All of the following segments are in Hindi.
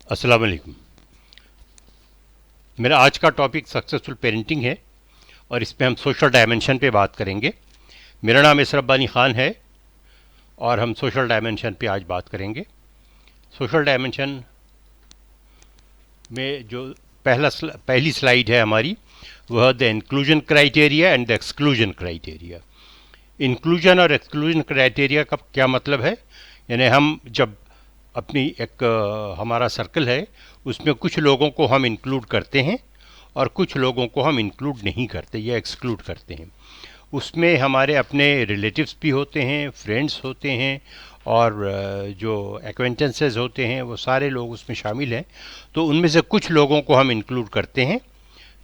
अस्सलाम वालेकुम। मेरा आज का टॉपिक सक्सेसफुल पेरेंटिंग है और इसमें हम सोशल डायमेंशन पे बात करेंगे। मेरा नाम इसरत रब्बानी ख़ान है और हम सोशल डायमेंशन पे आज बात करेंगे। सोशल डायमेंशन में जो पहली स्लाइड है हमारी, वह the inclusion criteria and the exclusion criteria. Inclusion और एक्सक्लूजन क्राइटेरिया का क्या मतलब है? यानी हम जब अपनी हमारा सर्कल है उसमें कुछ लोगों को हम इंक्लूड करते हैं और कुछ लोगों को हम इंक्लूड नहीं करते या एक्सक्लूड करते हैं। उसमें हमारे अपने रिलेटिव्स भी होते हैं, फ्रेंड्स होते हैं और जो एक्वेंटेंसेस होते हैं वो सारे लोग उसमें शामिल हैं। तो उनमें से कुछ लोगों को हम इंक्लूड करते हैं,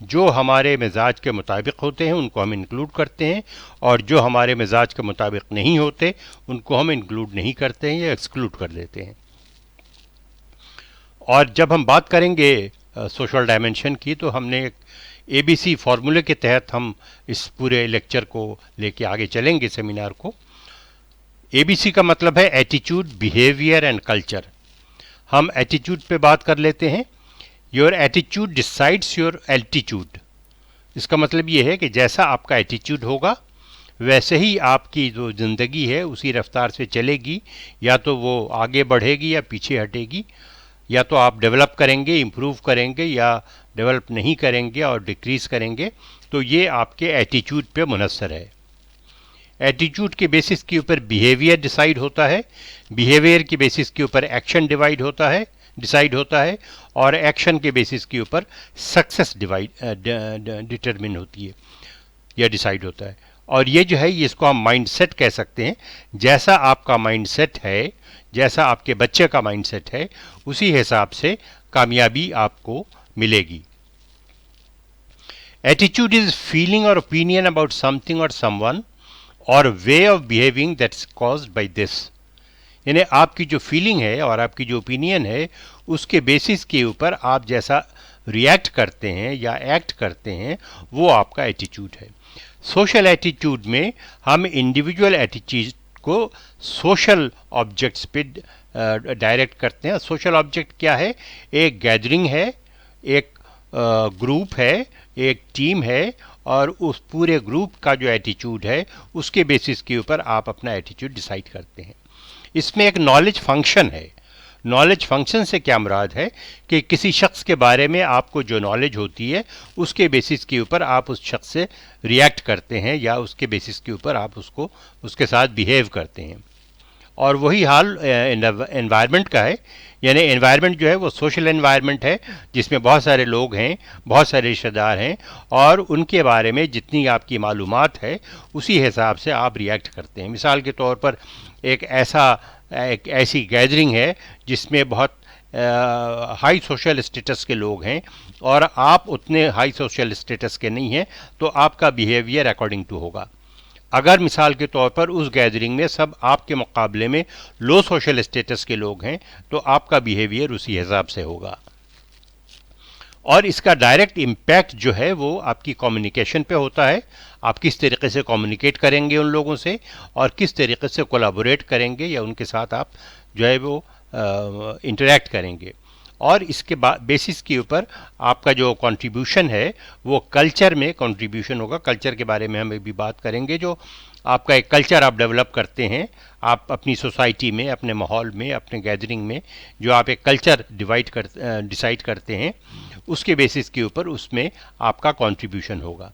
जो हमारे मिजाज के मुताबिक होते हैं उनको हम इंक्लूड करते हैं, और जो हमारे मिजाज के मुताबिक नहीं होते उनको हम इंक्लूड नहीं करते हैं या एक्सक्लूड कर देते हैं। और जब हम बात करेंगे सोशल डायमेंशन की, तो हमने एक ABC फार्मूले के तहत हम इस पूरे लेक्चर को लेके आगे चलेंगे, सेमिनार को। ABC का मतलब है एटीट्यूड, बिहेवियर एंड कल्चर। हम एटीट्यूड पे बात कर लेते हैं। Your attitude decides your altitude. इसका मतलब ये है कि जैसा आपका एटीट्यूड होगा वैसे ही आपकी जो ज़िंदगी है उसी रफ्तार से चलेगी, या तो वो आगे बढ़ेगी या पीछे हटेगी, या तो आप डेवलप करेंगे, इम्प्रूव करेंगे, या डेवलप नहीं करेंगे और डिक्रीज़ करेंगे। तो ये आपके एटीट्यूड पे मुनहसर है। एटीट्यूड के बेसिस के ऊपर बिहेवियर डिसाइड होता है, बिहेवियर के बेसिस के ऊपर एक्शन डिसाइड होता है, और एक्शन के बेसिस के ऊपर सक्सेस डिटरमिन होती है या डिसाइड होता है। और ये जो है, ये इसको हम माइंडसेट कह सकते हैं। जैसा आपका माइंडसेट है, जैसा आपके बच्चे का माइंडसेट है, उसी हिसाब से कामयाबी आपको मिलेगी। एटीट्यूड इज फीलिंग और ओपिनियन अबाउट समथिंग और समवन और way of behaving that's caused by this. यानी आपकी जो फीलिंग है और आपकी जो ओपिनियन है, उसके बेसिस के ऊपर आप जैसा रिएक्ट करते हैं या एक्ट करते हैं, वो आपका एटीट्यूड है। सोशल एटीट्यूड में हम इंडिविजुअल एटीट्यूड को सोशल ऑब्जेक्ट्स पे डायरेक्ट करते हैं। सोशल ऑब्जेक्ट क्या है? एक गैदरिंग है, एक ग्रुप है, एक टीम है, और उस पूरे ग्रुप का जो एटीट्यूड है उसके बेसिस के ऊपर आप अपना एटीट्यूड डिसाइड करते हैं। इसमें एक नॉलेज फंक्शन है। नॉलेज फंक्शन से क्या मुराद है कि किसी शख्स के बारे में आपको जो नॉलेज होती है उसके बेसिस के ऊपर आप उस शख्स से रिएक्ट करते हैं, या उसके बेसिस के ऊपर आप उसके साथ बिहेव करते हैं। और वही हाल एनवायरनमेंट का है। यानी एनवायरनमेंट जो है वो सोशल एनवायरनमेंट है, जिसमें बहुत सारे लोग हैं, बहुत सारे रिश्तेदार हैं, और उनके बारे में जितनी आपकी मालूमात है उसी हिसाब से आप रिएक्ट करते हैं। मिसाल के तौर पर एक ऐसी गैदरिंग है जिसमें बहुत हाई सोशल स्टेटस के लोग हैं और आप उतने हाई सोशल स्टेटस के नहीं हैं, तो आपका बिहेवियर अकॉर्डिंग टू होगा। अगर मिसाल के तौर पर उस गैदरिंग में सब आपके मुकाबले में लो सोशल स्टेटस के लोग हैं, तो आपका बिहेवियर उसी हिसाब से होगा। और इसका डायरेक्ट इम्पैक्ट जो है वो आपकी कम्युनिकेशन पे होता है। आप किस तरीके से कम्युनिकेट करेंगे उन लोगों से, और किस तरीके से कोलैबोरेट करेंगे या उनके साथ आप जो है वो इंटरेक्ट करेंगे। और इसके बेसिस के ऊपर आपका जो कंट्रीब्यूशन है वो कल्चर में कंट्रीब्यूशन होगा। कल्चर के बारे में हम अभी बात करेंगे। जो आपका एक कल्चर आप डेवलप करते हैं, आप अपनी सोसाइटी में, अपने माहौल में, अपने गैदरिंग में जो आप एक कल्चर डिसाइड करते हैं, उसके बेसिस के ऊपर उसमें आपका कंट्रीब्यूशन होगा।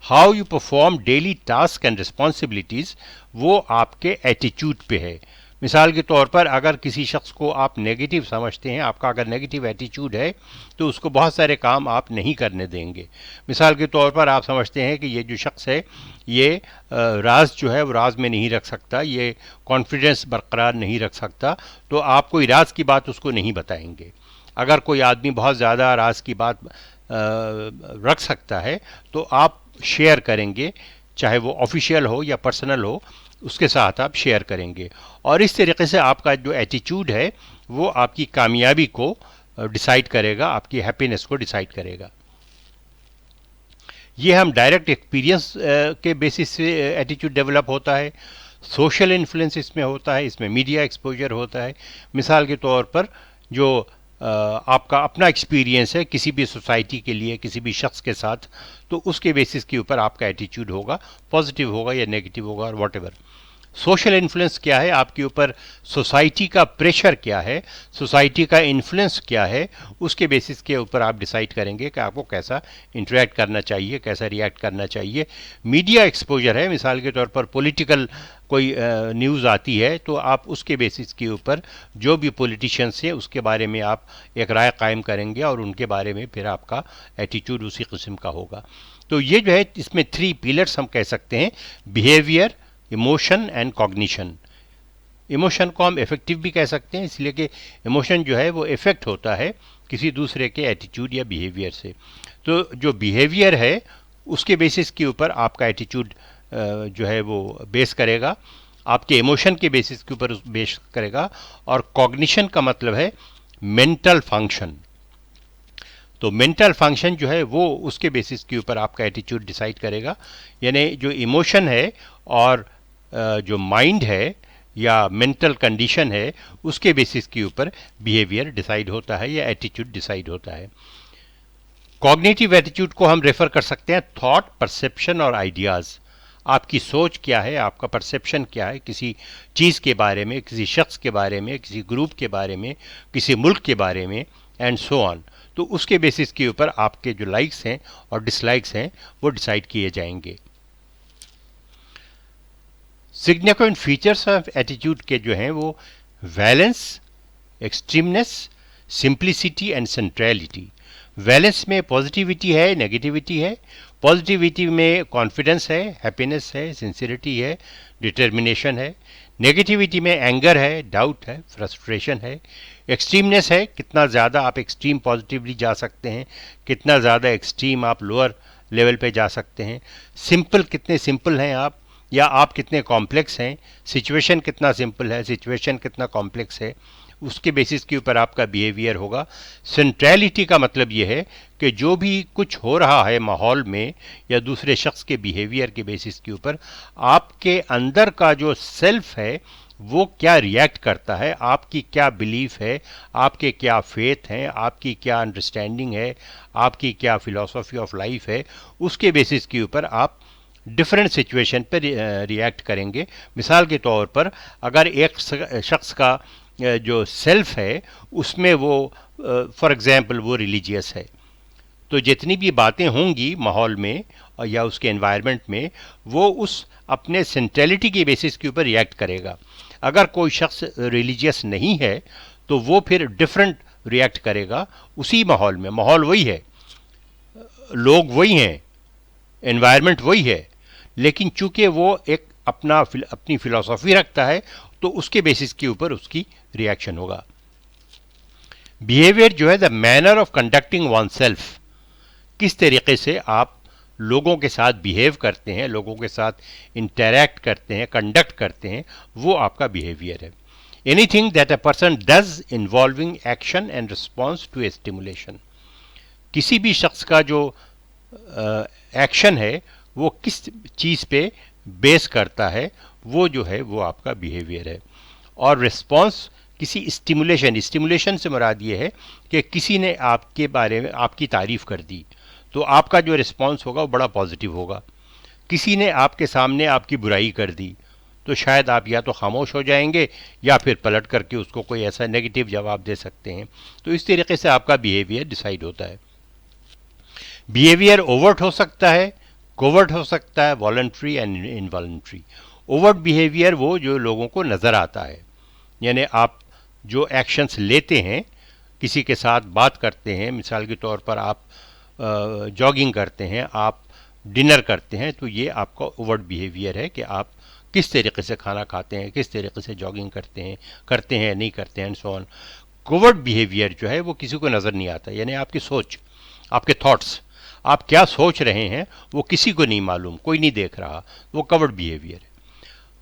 How you perform daily task and responsibilities, वो आपके एटीट्यूड पे है। मिसाल के तौर पर अगर किसी शख्स को आप नेगेटिव समझते हैं, आपका अगर नेगेटिव एटीट्यूड है, तो उसको बहुत सारे काम आप नहीं करने देंगे। मिसाल के तौर पर आप समझते हैं कि ये जो शख्स है ये राज जो है वो राज में नहीं रख सकता, ये कॉन्फिडेंस बरकरार नहीं रख सकता, तो आप कोई राज की बात उसको नहीं बताएंगे। अगर कोई आदमी बहुत ज़्यादा राज की बात रख सकता है तो आप शेयर करेंगे, चाहे वो ऑफिशियल हो या पर्सनल हो, उसके साथ आप शेयर करेंगे। और इस तरीके से आपका जो एटीट्यूड है वो आपकी कामयाबी को डिसाइड करेगा, आपकी हैप्पीनेस को डिसाइड करेगा। ये हम डायरेक्ट एक्सपीरियंस के बेसिस से एटीट्यूड डेवलप होता है। सोशल इन्फ्लुएंस इसमें होता है, इसमें मीडिया एक्सपोजर होता है। मिसाल के तौर पर जो आपका अपना एक्सपीरियंस है किसी भी सोसाइटी के लिए, किसी भी शख्स के साथ, तो उसके बेसिस के ऊपर आपका एटीट्यूड होगा, पॉजिटिव होगा या नेगेटिव होगा और वॉट। सोशल इन्फ्लुएंस क्या है आपके ऊपर, सोसाइटी का प्रेशर क्या है, सोसाइटी का इन्फ्लुएंस क्या है, उसके बेसिस के ऊपर आप डिसाइड करेंगे कि आपको कैसा इंटरेक्ट करना चाहिए, कैसा रिएक्ट करना चाहिए। मीडिया एक्सपोजर है, मिसाल के तौर पर पॉलिटिकल कोई न्यूज़ आती है तो आप उसके बेसिस के ऊपर जो भी पॉलिटिशियंस हैं उसके बारे में आप एक राय कायम करेंगे और उनके बारे में फिर आपका एटीट्यूड उसी किस्म का होगा। तो ये जो है इसमें 3 पिलर्स हम कह सकते हैं, behaviour, emotion and cognition. Emotion को हम इफेक्टिव भी कह सकते हैं, इसलिए कि इमोशन जो है वो इफेक्ट होता है किसी दूसरे के एटीट्यूड या बिहेवियर से। तो जो बिहेवियर है उसके बेसिस के ऊपर आपका एटीट्यूड जो है वो बेस करेगा, आपके इमोशन के बेसिस के ऊपर बेस करेगा। और कॉग्निशन का मतलब है मेंटल फंक्शन। तो मेंटल फंक्शन जो है वो उसके बेसिस के ऊपर आपका एटीट्यूड डिसाइड करेगा। यानी जो इमोशन है और जो माइंड है या मेंटल कंडीशन है उसके बेसिस के ऊपर बिहेवियर डिसाइड होता है या एटीट्यूड डिसाइड होता है। कॉग्निटिव एटीट्यूड को हम रेफर कर सकते हैं थॉट, परसेप्शन और आइडियाज़। आपकी सोच क्या है, आपका परसेप्शन क्या है किसी चीज़ के बारे में, किसी शख्स के बारे में, किसी ग्रुप के बारे में, किसी मुल्क के बारे में एंड सो ऑन। तो उसके बेसिस के ऊपर आपके जो लाइक्स हैं और डिसलाइक्स हैं वो डिसाइड किए जाएंगे। सिग्निफिकेंट फीचर्स ऑफ एटीट्यूड के जो हैं वो valence, extremeness, simplicity and centrality. Valence में पॉजिटिविटी है, नेगेटिविटी है। पॉजिटिविटी में कॉन्फिडेंस है, हैप्पीनेस है, सिंसियरिटी है, डिटर्मिनेशन है। नेगेटिविटी में एंगर है, डाउट है, फ्रस्ट्रेशन है। एक्सट्रीमनेस है, कितना ज़्यादा आप एक्सट्रीम पॉजिटिवली जा सकते हैं, कितना ज़्यादा एक्सट्रीम आप लोअर लेवल पे जा सकते हैं। सिंपल, कितने सिंपल हैं आप या आप कितने कॉम्प्लेक्स हैं। सिचुएशन कितना सिंपल है, सिचुएशन कितना कॉम्प्लेक्स है, उसके बेसिस के ऊपर आपका बिहेवियर होगा। सेंट्रलिटी का मतलब ये है कि जो भी कुछ हो रहा है माहौल में या दूसरे शख्स के बिहेवियर के बेसिस के ऊपर आपके अंदर का जो सेल्फ है वो क्या रिएक्ट करता है, आपकी क्या बिलीफ है, आपके क्या फेथ हैं, आपकी क्या अंडरस्टैंडिंग है, आपकी क्या फिलॉसफी ऑफ लाइफ है, उसके बेसिस के ऊपर आप डिफरेंट सिचुएशन पर रिएक्ट करेंगे। मिसाल के तौर पर अगर एक शख्स का जो सेल्फ है उसमें वो फॉर एग्जांपल वो रिलीजियस है, तो जितनी भी बातें होंगी माहौल में या उसके एनवायरनमेंट में वो उस अपने सेंट्रलिटी के बेसिस के ऊपर रिएक्ट करेगा। अगर कोई शख्स रिलीजियस नहीं है तो वो फिर डिफरेंट रिएक्ट करेगा उसी माहौल में। माहौल वही है, लोग वही हैं, एनवायरनमेंट वही है, लेकिन चूंकि वो एक अपनी फिलॉसफी रखता है तो उसके बेसिस के ऊपर उसकी रिएक्शन होगा। बिहेवियर जो है the manner of conducting one self, किस तरीके से आप लोगों के साथ बिहेव करते हैं, लोगों के साथ इंटरैक्ट करते हैं, कंडक्ट करते हैं, वो आपका बिहेवियर है। Anything that a person does involving action and response to a stimulation, किसी भी शख्स का जो एक्शन है वो किस चीज़ पे बेस करता है वो जो है वो आपका बिहेवियर है। और रिस्पॉन्स किसी स्टिमुलेशन से मुराद ये है कि किसी ने आपके बारे में आपकी तारीफ़ कर दी तो आपका जो रिस्पॉन्स होगा वो बड़ा पॉजिटिव होगा। किसी ने आपके सामने आपकी बुराई कर दी तो शायद आप या तो खामोश हो जाएंगे या फिर पलट करके उसको कोई ऐसा नेगेटिव जवाब दे सकते हैं। तो इस तरीके से आपका बिहेवियर डिसाइड होता है। बिहेवियर ओवर्ट हो सकता है, कोवर्ट हो सकता है, voluntary and involuntary. Overt behaviour वो जो लोगों को नज़र आता है, यानी आप जो एक्शंस लेते हैं, किसी के साथ बात करते हैं, मिसाल के तौर पर आप जॉगिंग करते हैं, आप डिनर करते हैं, तो ये आपका ओवर्ट बिहेवियर है कि आप किस तरीके से खाना खाते हैं, किस तरीके से जॉगिंग करते हैं नहीं करते हैं and so on. Covert behaviour जो है वो किसी को नज़र नहीं आता, यानी आपकी सोच, आपके थॉट्स, आप क्या सोच रहे हैं वो किसी को नहीं मालूम, कोई नहीं देख रहा, वो कवर्ड बिहेवियर है।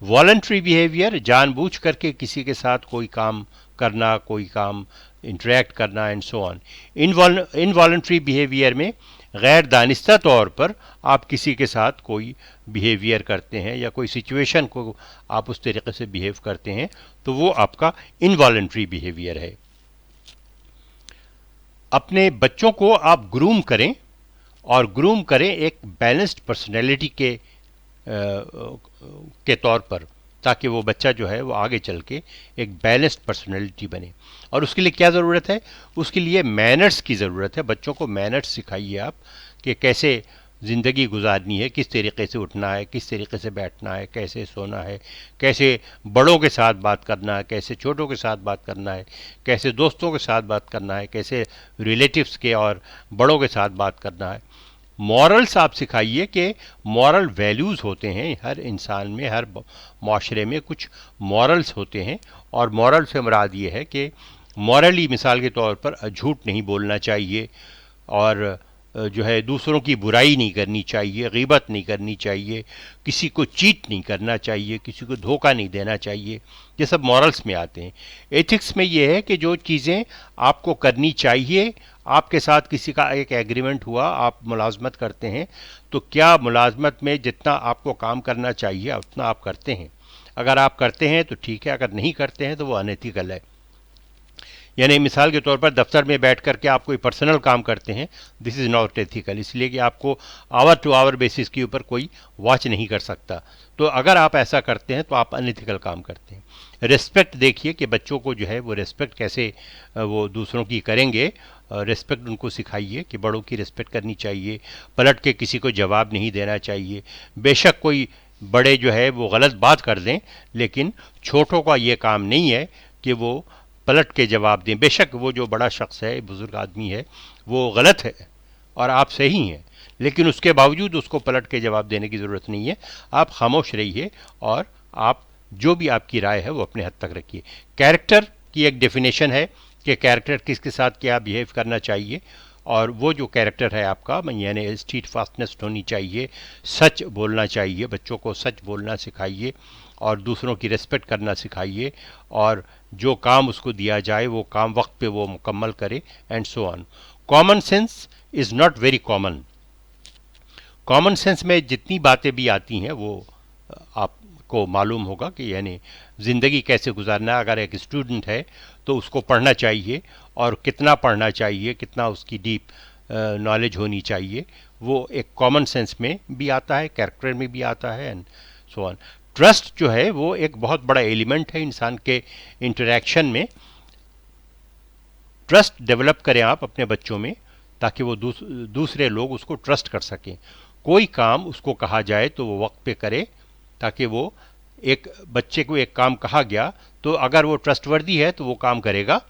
वॉलंटरी बिहेवियर, जानबूझ करके किसी के साथ कोई काम करना, कोई काम इंटरेक्ट करना and so on. Involuntary behaviour में गैर दानिस्ता तौर पर आप किसी के साथ कोई बिहेवियर करते हैं या कोई सिचुएशन को आप उस तरीके से बिहेव करते हैं तो वो आपका इनवॉलंटरी बिहेवियर है। अपने बच्चों को आप ग्रूम करें, और ग्रूम करें एक बैलेंस्ड पर्सनैलिटी के तौर पर, ताकि वो बच्चा जो है वो आगे चल के एक बैलेंस्ड पर्सनैलिटी बने। और उसके लिए क्या ज़रूरत है? उसके लिए मैनर्स की ज़रूरत है। बच्चों को मैनर्स सिखाइए आप कि कैसे ज़िंदगी गुजारनी है, किस तरीके से उठना है, किस तरीके से बैठना है, कैसे सोना है, कैसे बड़ों के साथ बात करना है, कैसे छोटों के साथ बात करना है, कैसे दोस्तों के साथ बात करना है, कैसे रिलेटिव्स के और बड़ों के साथ बात करना है। मॉरल्स आप सिखाइए कि मॉरल वैल्यूज़ होते हैं हर इंसान में, हर माशरे में कुछ मॉरल्स होते हैं। और मॉरल से मुराद ये है कि मॉरली मिसाल के तौर पर झूठ नहीं बोलना चाहिए, और जो है दूसरों की बुराई नहीं करनी चाहिए, गीबत नहीं करनी चाहिए, किसी को चीट नहीं करना चाहिए, किसी को धोखा नहीं देना चाहिए। ये सब मॉरल्स में आते हैं। एथिक्स में ये है कि जो चीज़ें आपको करनी चाहिए, आपके साथ किसी का एक एग्रीमेंट हुआ, आप मुलाजमत करते हैं, तो क्या मुलाजमत में जितना आपको काम करना चाहिए उतना आप करते हैं? अगर आप करते हैं तो ठीक है, अगर नहीं करते हैं तो वो अनएथिकल है। यानी मिसाल के तौर पर दफ्तर में बैठ कर के आप कोई पर्सनल काम करते हैं, दिस इज़ नॉट एथिकल, इसलिए कि आपको आवर टू आवर बेसिस के ऊपर कोई वॉच नहीं कर सकता। तो अगर आप ऐसा करते हैं तो आप अनएथिकल काम करते हैं। रिस्पेक्ट देखिए कि बच्चों को जो है वो रिस्पेक्ट कैसे वो दूसरों की करेंगे। रिस्पेक्ट उनको सिखाइए कि बड़ों की रिस्पेक्ट करनी चाहिए, पलट के किसी को जवाब नहीं देना चाहिए। बेशक कोई बड़े जो है वो गलत बात कर दें, लेकिन छोटों का ये काम नहीं है कि वो पलट के जवाब दें। बेशक वो जो बड़ा शख्स है, बुजुर्ग आदमी है, वो गलत है और आप सही हैं, लेकिन उसके बावजूद उसको पलट के जवाब देने की ज़रूरत नहीं है। आप खामोश रहिए और आप जो भी आपकी राय है वो अपने हद तक रखिए। कैरेक्टर की एक डेफिनेशन है कि कैरेक्टर किसके साथ क्या बिहेव करना चाहिए, और वो जो कैरेक्टर है आपका, यानी स्ट्रीट फास्टनेस होनी चाहिए, सच बोलना चाहिए। बच्चों को सच बोलना सिखाइए और दूसरों की रिस्पेक्ट करना सिखाइए, और जो काम उसको दिया जाए वो काम वक्त पे वो मुकम्मल करे, and so on. Common sense is not very common. Common sense में जितनी बातें भी आती हैं वो आपको मालूम होगा कि यानी ज़िंदगी कैसे गुजारना है। अगर एक स्टूडेंट है तो उसको पढ़ना चाहिए, और कितना पढ़ना चाहिए, कितना उसकी डीप नॉलेज होनी चाहिए, वो एक कॉमन सेंस में भी आता है, कैरेक्टर में भी आता है, एंड सो ऑन। ट्रस्ट जो है वो एक बहुत बड़ा एलिमेंट है इंसान के इंटरेक्शन में। ट्रस्ट डेवलप करें आप अपने बच्चों में, ताकि वो दूसरे लोग उसको ट्रस्ट कर सकें। कोई काम उसको कहा जाए तो वो वक्त पे करे, ताकि वो एक बच्चे को एक काम कहा गया तो अगर वो ट्रस्टवर्दी है तो वो काम करेगा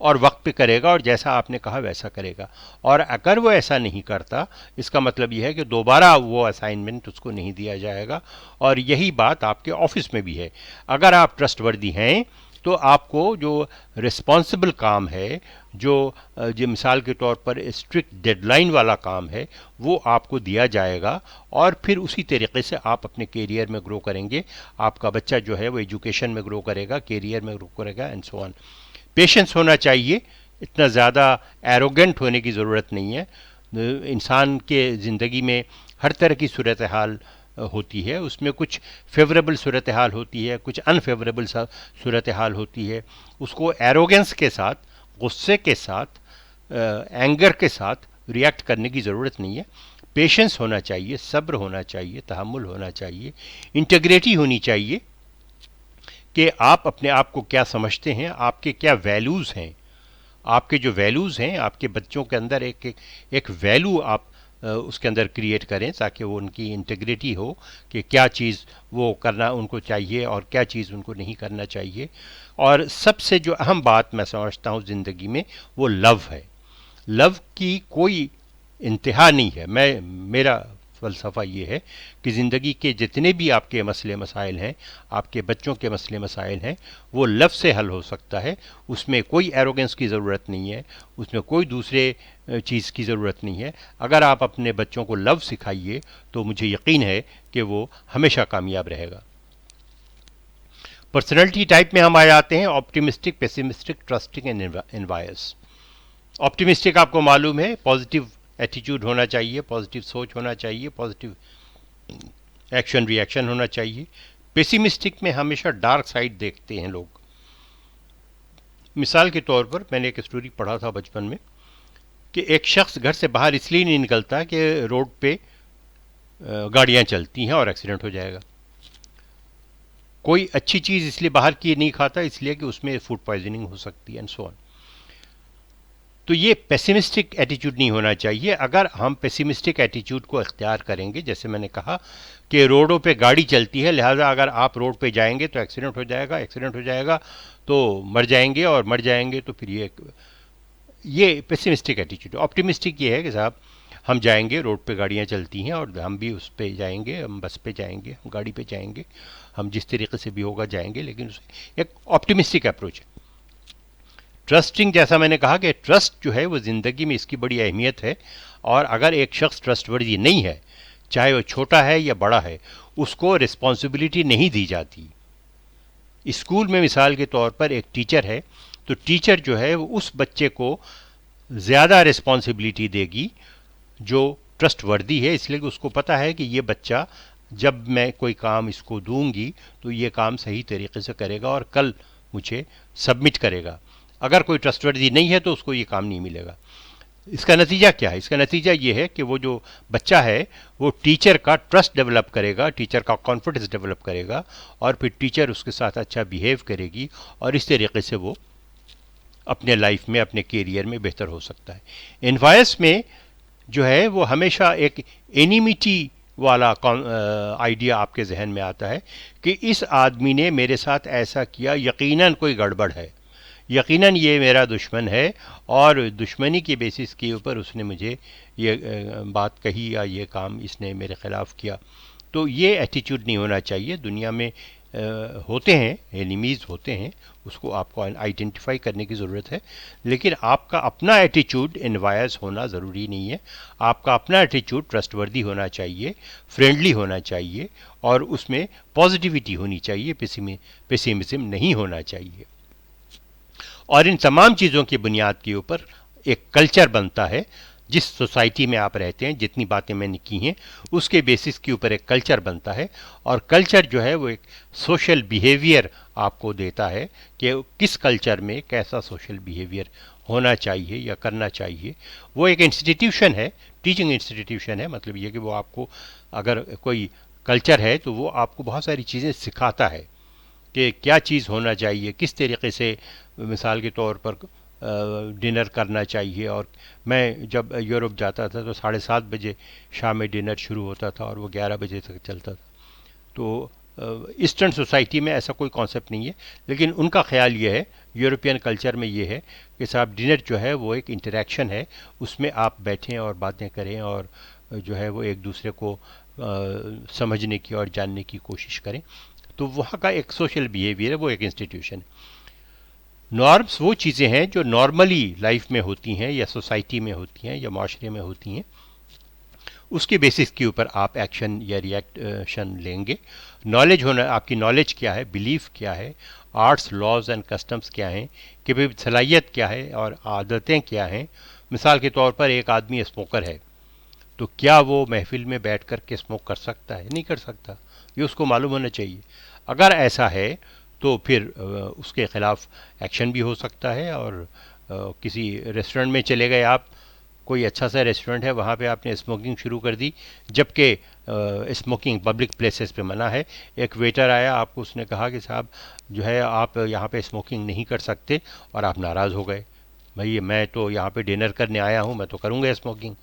और वक्त पे करेगा, और जैसा आपने कहा वैसा करेगा। और अगर वो ऐसा नहीं करता, इसका मतलब यह है कि दोबारा वो असाइनमेंट उसको नहीं दिया जाएगा। और यही बात आपके ऑफिस में भी है। अगर आप ट्रस्टवर्दी हैं तो आपको जो रिस्पॉन्सिबल काम है, जो मिसाल के तौर पर स्ट्रिक्ट डेडलाइन वाला काम है, वो आपको दिया जाएगा, और फिर उसी तरीके से आप अपने कैरियर में ग्रो करेंगे। आपका बच्चा जो है वो एजुकेशन में ग्रो करेगा, कैरियर में ग्रो करेगा, एंड सो ऑन। पेशेंस होना चाहिए, इतना ज़्यादा एरोगेंट होने की ज़रूरत नहीं है। इंसान के ज़िंदगी में हर तरह की सूरत हाल होती है, उसमें कुछ फेवरेबल सूरत हाल होती है, कुछ अनफेवरेबल सूरत हाल होती है। उसको एरोगेंस के साथ, गुस्से के साथ, एंगर के साथ रिएक्ट करने की ज़रूरत नहीं है। पेशेंस होना चाहिए, सब्र होना चाहिए, तहम्मुल होना चाहिए, इंटीग्रिटी होनी चाहिए कि आप अपने आप को क्या समझते हैं, आपके क्या वैल्यूज़ हैं। आपके जो वैल्यूज़ हैं, आपके बच्चों के अंदर एक वैल्यू आप उसके अंदर क्रिएट करें, ताकि वो उनकी इंटीग्रिटी हो कि क्या चीज़ वो करना उनको चाहिए और क्या चीज़ उनको नहीं करना चाहिए। और सबसे जो अहम बात मैं समझता हूँ ज़िंदगी में, वो लव है। लव की कोई इंतहा नहीं है। मेरा फ़लसफ़ा ये है कि ज़िंदगी के जितने भी आपके मसले मसाइल हैं, आपके बच्चों के मसले मसाइल हैं, वो लव से हल हो सकता है। उसमें कोई एरोगेंस की ज़रूरत नहीं है, उसमें कोई दूसरे चीज़ की ज़रूरत नहीं है। अगर आप अपने बच्चों को लव सिखाइए तो मुझे यकीन है कि वो हमेशा कामयाब रहेगा। पर्सनैलिटी टाइप में हम आ जाते हैं optimistic, pessimistic, trusting and invoice. Optimistic आपको मालूम है, पॉजिटिव एटीट्यूड होना चाहिए, पॉजिटिव सोच होना चाहिए, पॉजिटिव एक्शन रिएक्शन होना चाहिए। पेसिमिस्टिक में हमेशा डार्क साइड देखते हैं लोग। मिसाल के तौर पर मैंने एक स्टोरी पढ़ा था बचपन में कि एक शख्स घर से बाहर इसलिए नहीं निकलता कि रोड पे गाड़ियां चलती हैं और एक्सीडेंट हो जाएगा। कोई अच्छी चीज़ इसलिए बाहर की नहीं खाता इसलिए कि उसमें फूड पॉइजनिंग हो सकती है एंड सो ऑन। तो ये पेसिमिस्टिक एटीट्यूड नहीं होना चाहिए। अगर हम पेसिमिस्टिक एटीट्यूड को इख्तियार करेंगे, जैसे मैंने कहा कि रोडों पे गाड़ी चलती है, लिहाजा अगर आप रोड पे जाएंगे तो एक्सीडेंट हो जाएगा, एक्सीडेंट हो जाएगा तो मर जाएंगे, और मर जाएंगे तो फिर ये पेसिमिस्टिक एटीट्यूड। ऑप्टिमिस्टिक ये है कि साहब हम जाएंगे, रोड पे गाड़ियाँ चलती हैं और हम भी उस पे जाएंगे, हम बस पे जाएंगे, हम गाड़ी पे जाएंगे, हम जिस तरीके से भी होगा जाएंगे, लेकिन एक ऑप्टिमिस्टिक अप्रोच है। ट्रस्टिंग, जैसा मैंने कहा कि ट्रस्ट जो है वो ज़िंदगी में इसकी बड़ी अहमियत है, और अगर एक शख्स ट्रस्टवर्दी नहीं है, चाहे वो छोटा है या बड़ा है, उसको रिस्पॉन्सिबिलिटी नहीं दी जाती। स्कूल में मिसाल के तौर पर एक टीचर है, तो टीचर जो है वो उस बच्चे को ज़्यादा रिस्पॉन्सिबिलिटी देगी जो ट्रस्टवर्दी है, इसलिए कि उसको पता है कि ये बच्चा जब मैं कोई काम इसको दूंगी तो ये काम सही तरीके से करेगा और कल मुझे सबमिट करेगा। अगर कोई ट्रस्टवर्दी नहीं है तो उसको ये काम नहीं मिलेगा। इसका नतीजा क्या है? इसका नतीजा ये है कि वो जो बच्चा है वो टीचर का ट्रस्ट डेवलप करेगा, टीचर का कॉन्फिडेंस डेवलप करेगा, और फिर टीचर उसके साथ अच्छा बिहेव करेगी, और इस तरीके से वो अपने लाइफ में, अपने कैरियर में बेहतर हो सकता है। एनवायस में जो है वो हमेशा एक एनिमिटी वाला आइडिया आपके जहन में आता है कि इस आदमी ने मेरे साथ ऐसा किया, यकीनन कोई गड़बड़ है, यकीनन ये मेरा दुश्मन है, और दुश्मनी के बेसिस के ऊपर उसने मुझे ये बात कही या ये काम इसने मेरे ख़िलाफ़ किया। तो ये एटीट्यूड नहीं होना चाहिए। दुनिया में होते हैं, एनिमीज़ होते हैं, उसको आपको आइडेंटिफाई करने की ज़रूरत है, लेकिन आपका अपना एटीट्यूड इनवायस होना ज़रूरी नहीं है। आपका अपना एटीट्यूड ट्रस्टवर्दी होना चाहिए, फ्रेंडली होना चाहिए, और उसमें पॉजिटिविटी होनी चाहिए, पेसिमिज्म नहीं होना चाहिए। और इन तमाम चीज़ों की बुनियाद के ऊपर एक कल्चर बनता है। जिस सोसाइटी में आप रहते हैं, जितनी बातें मैंने की हैं, उसके बेसिस के ऊपर एक कल्चर बनता है, और कल्चर जो है वो एक सोशल बिहेवियर आपको देता है कि किस कल्चर में कैसा सोशल बिहेवियर होना चाहिए या करना चाहिए। वो एक इंस्टीट्यूशन है, टीचिंग इंस्टीट्यूशन है, मतलब ये कि वो आपको, अगर कोई कल्चर है तो वो आपको बहुत सारी चीज़ें सिखाता है कि क्या चीज़ होना चाहिए, किस तरीके से मिसाल के तौर पर डिनर करना चाहिए। और मैं जब यूरोप जाता था तो 7:30 बजे शाम में डिनर शुरू होता था और वो 11 बजे तक चलता था। तो ईस्टर्न सोसाइटी में ऐसा कोई कॉन्सेप्ट नहीं है, लेकिन उनका ख्याल ये है, यूरोपियन कल्चर में ये है कि साहब डिनर जो है वो एक इंटरेक्शन है, उसमें आप बैठें और बातें करें, और जो है वो एक दूसरे को समझने की और जानने की कोशिश करें। तो वहाँ का एक सोशल बिहेवियर है, वो एक इंस्टीट्यूशन है। नॉर्म्स वो चीज़ें हैं जो नॉर्मली लाइफ में होती हैं, या सोसाइटी में होती हैं, या माशरे में होती हैं, उसके बेसिस के ऊपर आप एक्शन या रिएक्शन लेंगे। नॉलेज होना, आपकी नॉलेज क्या है, बिलीफ क्या है, आर्ट्स, लॉज एंड कस्टम्स क्या हैं, कि भाई सलाहियत क्या है और आदतें क्या हैं। मिसाल के तौर पर एक आदमी स्मोकर है, तो क्या वो महफिल में बैठ कर के स्मोक कर सकता है? नहीं कर सकता, ये उसको मालूम होना चाहिए। अगर ऐसा है तो फिर उसके ख़िलाफ़ एक्शन भी हो सकता है। और किसी रेस्टोरेंट में चले गए आप, कोई अच्छा सा रेस्टोरेंट है, वहाँ पे आपने स्मोकिंग शुरू कर दी, जबकि स्मोकिंग पब्लिक प्लेसेस पे मना है। एक वेटर आया, आपको उसने कहा कि साहब जो है आप यहाँ पे स्मोकिंग नहीं कर सकते, और आप नाराज़ हो गए। भाई मैं तो यहाँ पे डिनर करने आया हूँ, मैं तो करूँगा स्मोकिंग।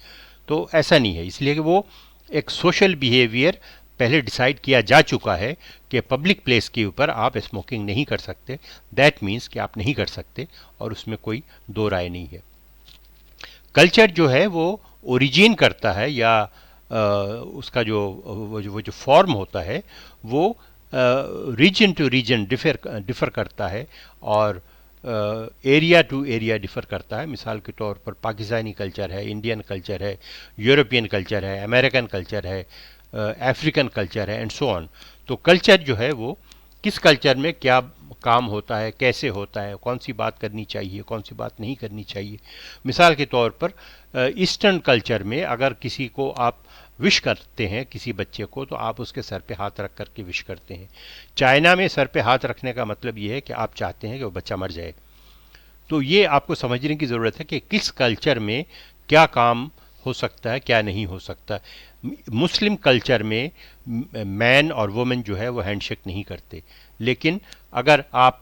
तो ऐसा नहीं है, इसलिए कि वो एक सोशल बिहेवियर पहले डिसाइड किया जा चुका है कि पब्लिक प्लेस के ऊपर आप स्मोकिंग नहीं कर सकते। दैट मीन्स कि आप नहीं कर सकते, और उसमें कोई दो राय नहीं है। कल्चर जो है वो ओरिजिन करता है, या उसका जो फॉर्म होता है वो रीजन टू रीजन डिफ़र करता है, और एरिया टू एरिया डिफ़र करता है। मिसाल के तौर पर पाकिस्तानी कल्चर है, इंडियन कल्चर है, यूरोपियन कल्चर है, अमेरिकन कल्चर है, अफ्रीकन कल्चर है, एंड सो ऑन। तो कल्चर जो है वो किस कल्चर में क्या काम होता है, कैसे होता है, कौन सी बात करनी चाहिए, कौन सी बात नहीं करनी चाहिए। मिसाल के तौर पर ईस्टर्न कल्चर में अगर किसी को आप विश करते हैं, किसी बच्चे को, तो आप उसके सर पे हाथ रख करके विश करते हैं। चाइना में सर पे हाथ रखने का मतलब ये है कि आप चाहते हैं कि वो बच्चा मर जाए। तो ये आपको समझने की ज़रूरत है कि किस कल्चर में क्या काम हो सकता है, क्या नहीं हो सकता। मुस्लिम कल्चर में मैन और वुमेन जो है वो हैंडशेक नहीं करते, लेकिन अगर आप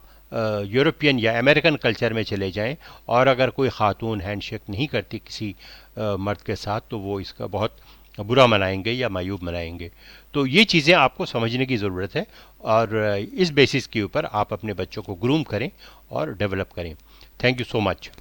यूरोपियन या अमेरिकन कल्चर में चले जाएं और अगर कोई खातून हैंडशेक नहीं करती किसी मर्द के साथ, तो वो इसका बहुत बुरा मनाएंगे या मायूब मनाएंगे। तो ये चीज़ें आपको समझने की ज़रूरत है, और इस बेसिस के ऊपर आप अपने बच्चों को ग्रूम करें और डेवलप करें। Thank you so much.